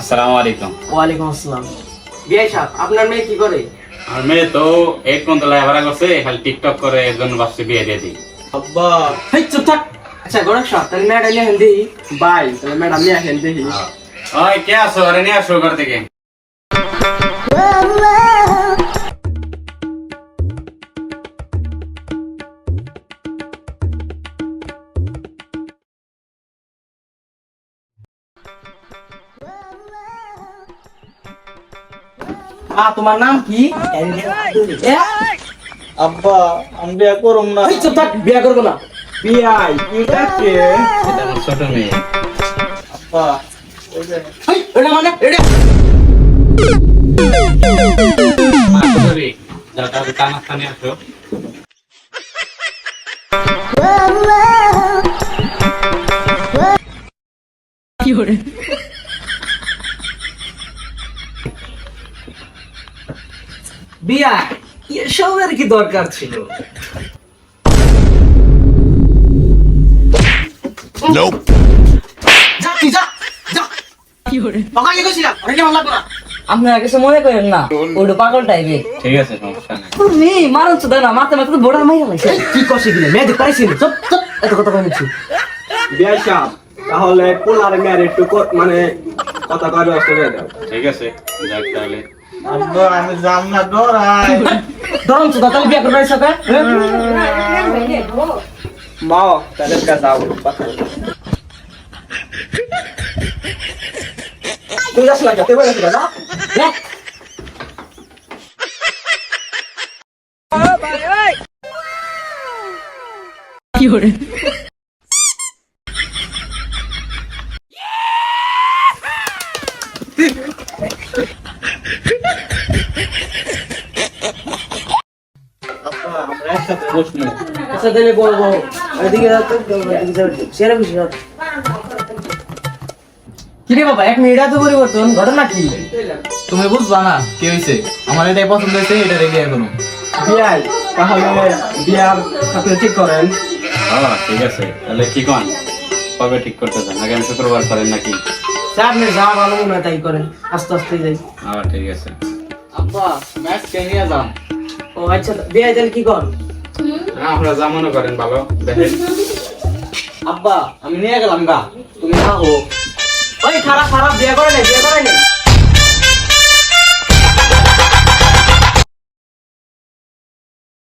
আসসালামু আলাইকুম। ওয়ালাইকুম আসসালাম। বিআই সাহেব, আপনার মেয়ে কি করে? আর মেয়ে তো এক কোন্তলায় ভাড়া করছে, খালি টিকটক করে, এর জন্য ভাবছি বিয়ে দিয়ে দিই। আব্বা হেই চুপ থাক। আচ্ছা গড়ক সাহেব, তাহলে ম্যাডাম নিয়ে হেন দিই। বাই, তাহলে ম্যাডাম নিয়ে হেন দিই। ওই কে আসো? আরে নিয়ে আসো ঘর থেকে। তোমার নাম কি? আব্বা আমি বিয়া করুম না। হেই চুপ থাক, বিয়ে করবো না। বিয়াই এটা কে? এটা আমার ছোট মেয়ে। আব্বা হেই, এটা মানে এটা। মা করি যাও, তাহলে টানাস্তা নিয়ে আসো। বিয়া এসবের কি দরকার ছিল? যা তুই যা যা। পাগল গেছিলাম, আরে কেমন লাগলো না? আপনারা কিছু মনে করেন না, ওটা পাগল টাইপের। ঠিক আছে, সমস্যা নাই। তুমি মারন তো না, মাথা মাথা তো বোড়া মাইরা লাগছে। এই, কি কষে গেলে মেয়ে দেখতে পাইছি? চুপ চুপ, এত কথা বলছি। বিয়াই সাহেব তাহলে পোলার মেয়ের একটু মানে কথা কয় ব্যবস্থা করে দাও। ঠিক আছে, যাক তাহলে। আব্বা আমি যাম না, ডরাই। ধরুন তো তাহলে বিয়ে করবে সাথে। মাও তাহলে কা দাও কথা। তুই যাস না, তুই বলে যা। আব্বা আমরা একসাথে বসবো। আচ্ছা তাহলে বলবো, এদিকে যাও তো, এদিকে যাও। সেরা খুশি হও। কি রে বাবা, 1 মিনিট এত পরিবর্তন, ঘটনা কি? তুমি বুঝবা না কি হয়েছে। আমার এটাই পছন্দ হয়েছে, এটা রেখে এখনো। বিয়াই তাহলে বিয়ার সাথে ঠিক করেন। হ্যাঁ ঠিক আছে, তাহলে কি কন কবে ঠিক করতে চান? আগামী শুক্রবার করেন নাকি? স্যার আপনি যা ভালো মনে হয় তাই করেন, আস্তে আস্তে যাই। হ্যাঁ ঠিক আছে। আব্বা ম্যাচ কে নিয়ে যান। ও আচ্ছা, বিয়ে তাহলে কি কর? হ্যাঁ, আপনারা যা মনে করেন ভালো দেখেন। আব্বা আমি নিয়ে গেলাম গা, তুমি থাকো। ওই খারাপ খারাপ, বিয়ে করে নে, বিয়ে করে নে।